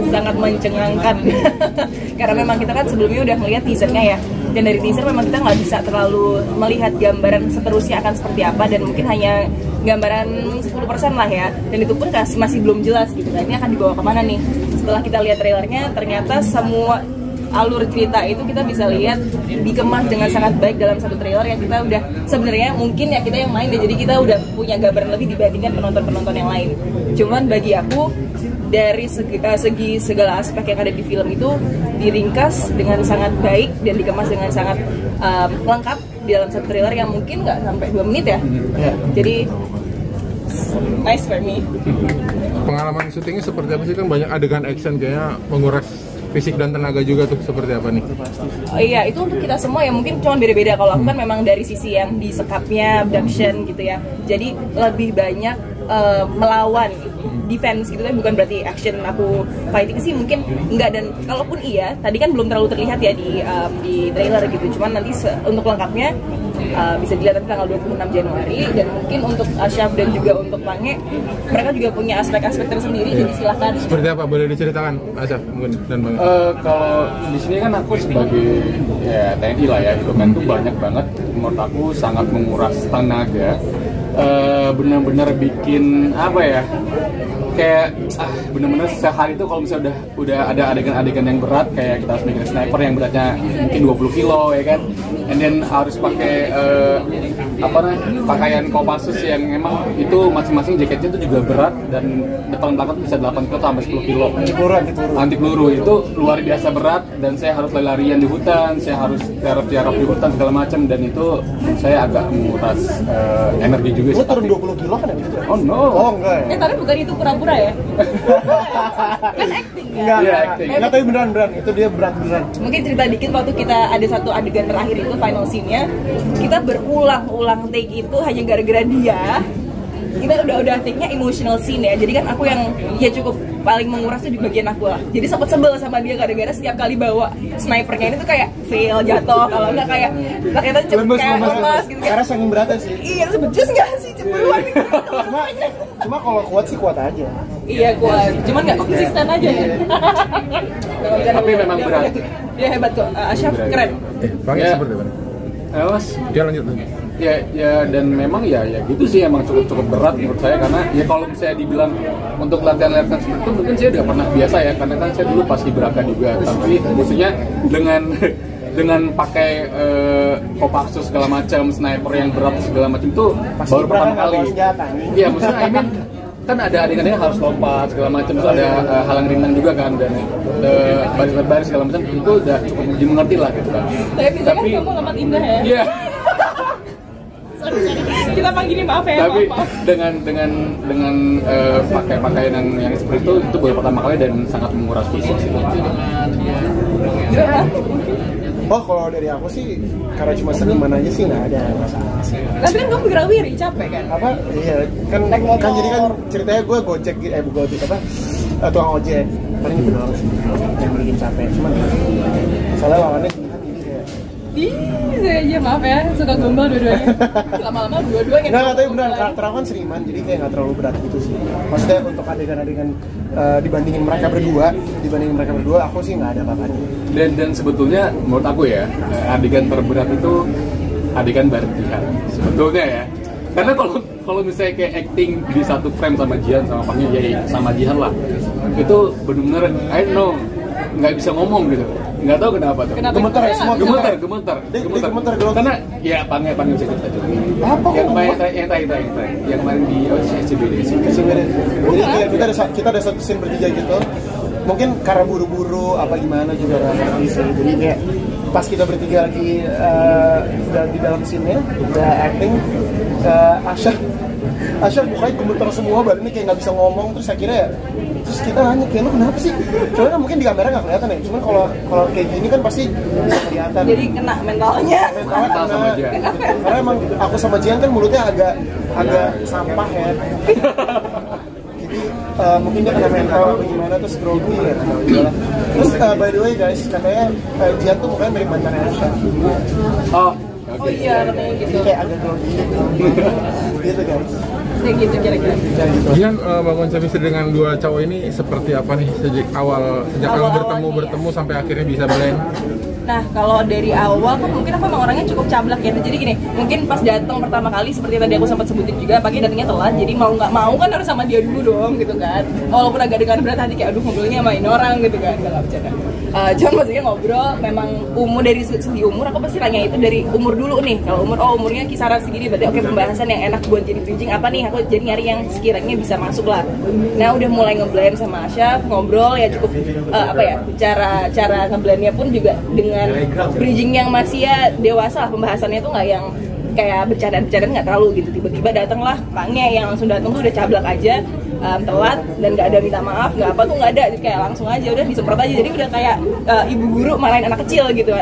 sangat mencengangkan. Karena memang kita kan sebelumnya udah melihat teasernya ya, dan dari teaser memang kita nggak bisa terlalu melihat gambaran seterusnya akan seperti apa, dan mungkin hanya gambaran 10% lah ya, dan itu pun masih belum jelas gitu kan, ini akan dibawa kemana nih. Setelah kita lihat trailernya, ternyata semua alur cerita itu kita bisa lihat dikemas dengan sangat baik dalam satu trailer yang kita udah sebenarnya mungkin ya kita yang main deh, jadi kita udah punya gambaran lebih dibandingkan penonton-penonton yang lain. Cuman bagi aku dari segi segala aspek yang ada di film itu diringkas dengan sangat baik dan dikemas dengan sangat lengkap di dalam satu trailer yang mungkin nggak sampai 2 menit ya. Jadi nice for me. Pengalaman syutingnya seperti apa sih, kan banyak adegan action kayaknya menguras fisik dan tenaga juga tuh, seperti apa nih? Oh iya, itu untuk kita semua ya mungkin cuma beda-beda. Kalau aku kan memang dari sisi yang di sekapnya, abduction gitu ya, jadi lebih banyak melawan defense gitu kan, bukan berarti action aku fighting sih mungkin enggak, dan kalaupun iya tadi kan belum terlalu terlihat ya di trailer gitu, cuman nanti untuk lengkapnya bisa dilihat nanti tanggal 26 Januari, dan mungkin untuk Asyaf dan juga untuk Pange mereka juga punya aspek-aspek tersendiri, jadi silahkan. Seperti apa, boleh diceritakan Asyaf mungkin dan Pange? Kalau di sini kan aku sebagai ya TNI lah ya gitu kan, tuh banyak banget menurut aku sangat menguras tenaga, benar-benar bikin apa ya, kayak bener-bener sehari itu kalau misalnya udah ada adegan-adegan yang berat, kayak kita harus bikin sniper yang beratnya mungkin 20 kilo ya kan, and then harus pakai pakaian Kopassus yang memang itu masing-masing jaketnya itu juga berat, dan depan belakang bisa 8 kilo sampai 10 kilo anti peluru itu luar biasa berat, dan saya harus lari-larian di hutan, saya harus tiarap di hutan segala macam, dan itu saya agak menguras energi juga. Lu turun 20 kilo kan? Oh no. Oh enggak ya? Tapi bukan itu pura-pura ya? Kan acting ya? Enggak, acting. Enggak, tapi beneran, itu dia beneran. Mungkin cerita dikit, waktu kita ada satu adegan terakhir itu final scene-nya, kita berulang-ulang take itu hanya gara-gara dia. Kita udah take-nya emotional scene ya, jadi kan aku yang ya cukup paling menguras tuh di bagian aku lah. Jadi sempet sebel sama dia gara-gara setiap kali bawa snipernya ini tuh kayak fail, jatuh, kalau enggak kayak ternyata cepet kayak lemas gitu. Karena saking beratnya sih. Iya, sebejus nggak sih, cepetan gitu. Cuma kalau kuat sih kuat aja. Iya kuat, cuman nggak konsisten aja ya. Tapi memang berat. Dia hebat kok, Asyaf keren. Pange Ya. seperti apa? Mas, Dia lanjut. ya dan memang ya gitu sih, emang cukup berat menurut saya, karena ya kalau misalnya dibilang untuk latihan seperti itu mungkin saya udah pernah biasa ya, karena kan saya dulu pas di Braka juga, tapi maksudnya dengan pakai Kopassus segala macam, sniper yang berat segala macam itu baru pertama kali. Iya, maksudnya I mean kan ada adegan-adegan harus lompat segala macam, terus ada halang rintang juga kan, dan baris segala macam itu udah cukup dimengerti lah gitu kan. Tapi kamu amat indah ya. Iya. Kita panggilin maaf ya. Tapi maaf. dengan pakai pakaian yang seperti itu baru pertama kali dan sangat menguras fisik sih. Ya. Oh, kalau dari aku sih karena cuma seniman aja sih nggak ada masalah sih. Tapi kan kamu gerak-wiri, capek kan? Apa? Iya, kan jadi kan ceritanya gue gojek, bukan gojek apa? Tukang ojek. Paling itu doang sih yang bikin capek. Cuman soalnya lawannya saya aja maaf ya, suka gombal dua-duanya. Lama-lama dua-duanya. Nggak, tapi beneran karakter aku kan seniman, jadi kayak nggak terlalu berat gitu sih. Maksudnya untuk adegan-adegan dibandingin mereka berdua, aku sih nggak ada apa-apanya. Dan sebetulnya menurut aku ya, adegan terberat itu adegan bertihan sebetulnya ya. Karena kalau misalnya kayak acting di satu frame sama Jihan sama Pange, ya sama Jihan lah, itu benar-benar I don't know, nggak bisa ngomong gitu, nggak tahu kenapa tuh. Gemeter ya semua. Gemeter. Karena ya Pange bisa cerita juga. apa Yang kemarin di SCBD. Jadi kita ada satu scene bertiga gitu. Mungkin karena buru-buru apa gimana juga nggak ngerti sih. Jadi kayak pas kita bertiga lagi di dalam scene-nya udah acting, Asyaf mukanya gemeter semua, badannya kayak nggak bisa ngomong, terus akhirnya ya, terus kita nanya kayak lu kenapa sih? Soalnya mungkin di kamera nggak kelihatan ya, cuman kalau kayak gini kan pasti bisa kelihatan. Jadi kena mentalnya. Mental sama Jihan. Karena emang aku sama Jihan kan mulutnya agak sampah ya. Jadi mungkin dia kena mental atau gimana, terus grogi ya. Terus by the way guys, katanya Jihan tuh mukanya mirip mantannya Asyaf. Oh iya, katanya gitu. Jadi kayak agak grogi gitu guys. kayak gitu kira-kira. Jian, bangun chemistry dengan dua cowok ini seperti apa nih sejak awal bertemu sampai akhirnya bisa blend? Nah, kalau dari awal kan mungkin aku emang orangnya cukup cablak ya. Jadi gini, mungkin pas datang pertama kali seperti tadi aku sempat sebutin juga, pagi datangnya telat. Jadi mau nggak mau kan harus sama dia dulu dong gitu kan. Walaupun agak dengan berat hati kayak aduh ngobrolnya sama ini orang gitu kan, nggak bercanda. Cuman maksudnya ngobrol memang umur dari segi umur aku pasti tanya itu dari umur dulu nih. Kalau umurnya kisaran segini berarti oke, pembahasan yang enak buat jadi bridging apa nih, aku jadi nyari yang sekiranya bisa masuk lah. Nah udah mulai ngeblend sama Asya, ngobrol ya cukup cara ngeblendnya pun juga dengan bridging yang masih ya dewasa lah, pembahasannya tuh nggak yang kayak bercanda-bercanda, nggak terlalu gitu. Tiba-tiba datanglah Pangnya yang langsung datang tuh udah cablak aja, telat dan nggak ada minta maaf, nggak apa tuh nggak ada, kayak langsung aja udah disemprot aja. Jadi udah kayak ibu guru marahin anak kecil gitu,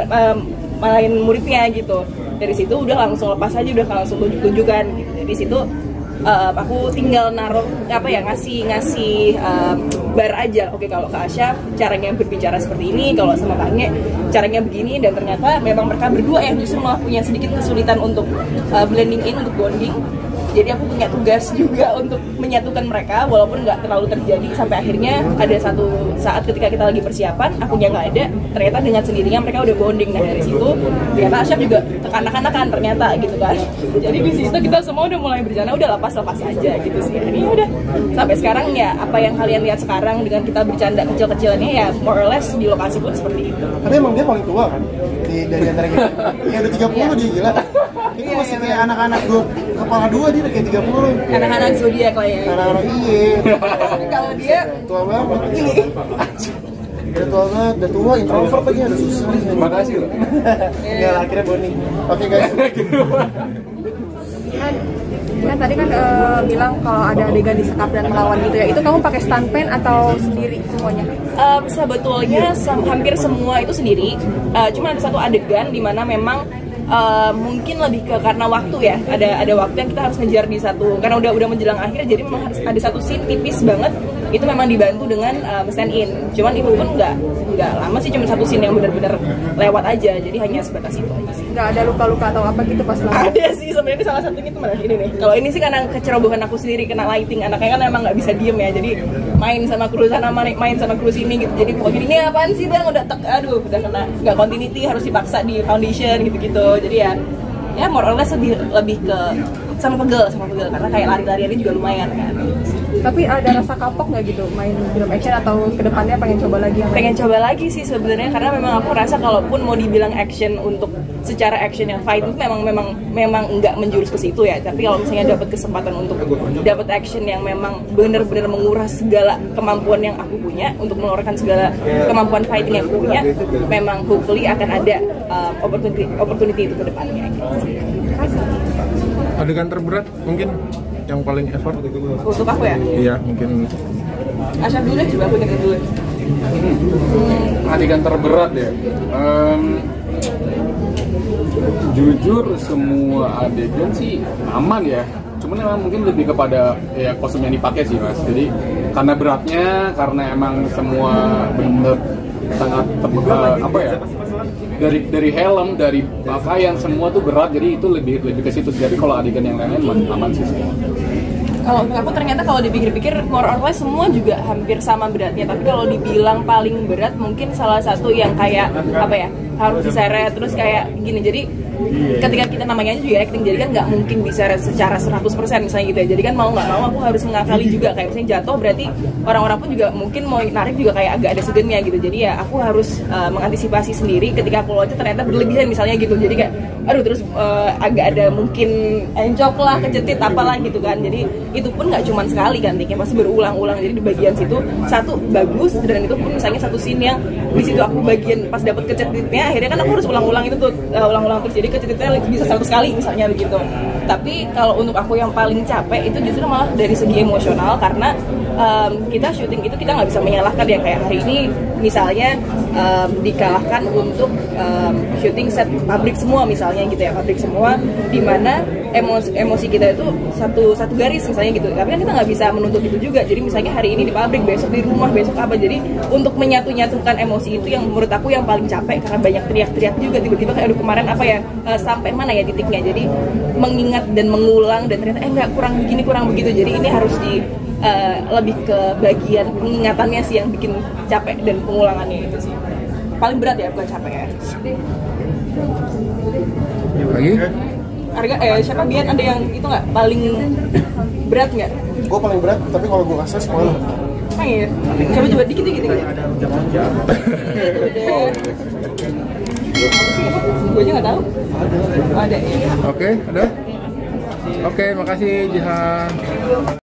marahin muridnya gitu. Dari situ udah langsung lepas aja, udah langsung tunjuk-tunjukkan gitu. Dari situ aku tinggal naruh ngasih bar aja. Oke, kalau ke Asya caranya berbicara seperti ini, kalau sama Kangnya caranya begini, dan ternyata memang mereka berdua yang justru malah punya sedikit kesulitan untuk blending in, untuk bonding. Jadi aku punya tugas juga untuk menyatukan mereka, walaupun nggak terlalu terjadi sampai akhirnya ada satu saat ketika kita lagi persiapan, akunya nggak ada, ternyata dengan sendirinya mereka udah bonding. Nah dari situ ternyata Asya juga kanak-kanakan ternyata gitu kan. Jadi di situ kita semua udah mulai berjalan, udah lepas aja gitu sih. Ini udah sampai sekarang ya apa yang kalian lihat sekarang dengan kita bercanda kecil-kecilannya ya more or less di lokasi pun seperti itu. Tapi emang dia paling tua kan dari antara kita. Ya udah 30 dia gila. Ini masih kayak anak-anak kepala dua, dia kayak 30. Anak-anak zodiak lah ya. Anak-anak Kalau dia tua banget. Ini udah tua banget, udah tua, introvert lagi, ada susah. Terima kasih loh. Ya akhirnya bonding. Oke guys. Kan tadi kan bilang kalau ada adegan disekap dan melawan gitu ya, itu kamu pakai stuntman atau sendiri semuanya? Sebetulnya hampir semua itu sendiri. Cuma ada satu adegan di mana memang mungkin lebih ke karena waktu ya, ada waktu yang kita harus ngejar di satu, karena udah menjelang akhir, jadi memang harus ada satu scene tipis banget, itu memang dibantu dengan stand in. Cuman itu pun nggak lama sih, cuma satu scene yang benar-benar lewat aja, jadi hanya sebatas itu aja sih. Nggak ada luka-luka atau apa gitu pas lama? Ada sih sebenarnya, salah satunya itu malah ini nih. Kalau ini sih karena kecerobohan aku sendiri, kena lighting, anaknya kan emang nggak bisa diem ya, jadi main sama kru sana, main sama kru sini gitu. Jadi pokoknya ini apaan sih bang, udah udah kena nggak continuity, harus dipaksa di foundation gitu-gitu. Jadi ya more or less lebih ke sama pegel karena kayak lari-lariannya juga lumayan kan. Tapi ada rasa kapok nggak gitu main film action, atau kedepannya pengen coba lagi? Pengen coba lagi sih sebenarnya, karena memang aku rasa kalaupun mau dibilang action untuk secara action yang fight itu memang nggak menjurus ke situ ya. Tapi kalau misalnya dapat kesempatan untuk dapat action yang memang benar-benar menguras segala kemampuan yang aku punya untuk mengeluarkan segala kemampuan fighting yang aku punya, memang hopefully akan ada opportunity itu ke depannya gitu. Adegan terberat mungkin yang paling effort Untuk aku ya? iya mungkin Asya dulu deh, coba aku dengar dulu. Adegan terberat ya. Jujur semua adegan sih aman ya. Cuman memang mungkin lebih kepada ya kostum yang dipakai sih mas. Jadi karena beratnya, karena emang semua bener sangat apa ya, dari helm, dari pakaian semua tuh berat, jadi itu lebih ke situ. Jadi kalau adegan yang lain aman sih semua. Kalau untuk aku ternyata kalau dipikir-pikir more or less semua juga hampir sama beratnya. Tapi kalau dibilang paling berat mungkin salah satu yang kayak apa ya, harus diseret terus kayak gini. Jadi ketika kita namanya juga acting, jadi kan nggak mungkin diseret secara 100% misalnya gitu ya. Jadi kan mau nggak mau aku harus mengakali juga, kayak misalnya jatuh berarti orang-orang pun juga mungkin mau narik juga kayak agak ada segennya gitu. Jadi ya aku harus mengantisipasi sendiri ketika aku loncat ternyata berlebihan misalnya gitu. Jadi kayak aduh terus agak ada mungkin encok lah, kecetit apalah gitu kan. Jadi itu pun nggak cuma sekali kan, tiknya pasti berulang-ulang. Jadi di bagian situ satu bagus, dan itu pun misalnya satu scene yang di situ aku bagian pas dapet kecetitnya, akhirnya kan aku harus ulang-ulang itu tuh, ulang-ulang terus, jadi kecetitnya bisa 100 kali misalnya begitu. Tapi kalau untuk aku yang paling capek itu justru malah dari segi emosional, karena kita syuting itu kita nggak bisa menyalahkan ya, kayak hari ini misalnya dikalahkan untuk syuting set pabrik semua misalnya gitu ya, pabrik semua, dimana emosi kita itu satu garis misalnya gitu. Tapi kan kita nggak bisa menuntut itu juga. Jadi misalnya hari ini di pabrik, besok di rumah, besok apa. Jadi untuk menyatukan emosi itu yang menurut aku yang paling capek, karena banyak teriak-teriak juga tiba-tiba kayak aduh kemarin apa ya, sampai mana ya titiknya. Jadi mengingat dan mengulang dan ternyata enggak, kurang begini kurang begitu. Jadi ini harus lebih ke bagian pengingatannya sih yang bikin capek dan pengulangannya itu sih. Paling berat ya, bukan capek ya. Lagi? Harga siapa Bian, ada yang itu nggak paling berat nggak? Gue paling berat, tapi kalau gue ngasih spoiler. Emang ya? Coba dikit. Gue aja nggak tahu. Ada ya. Oke, ada? Oke, makasih Jihan.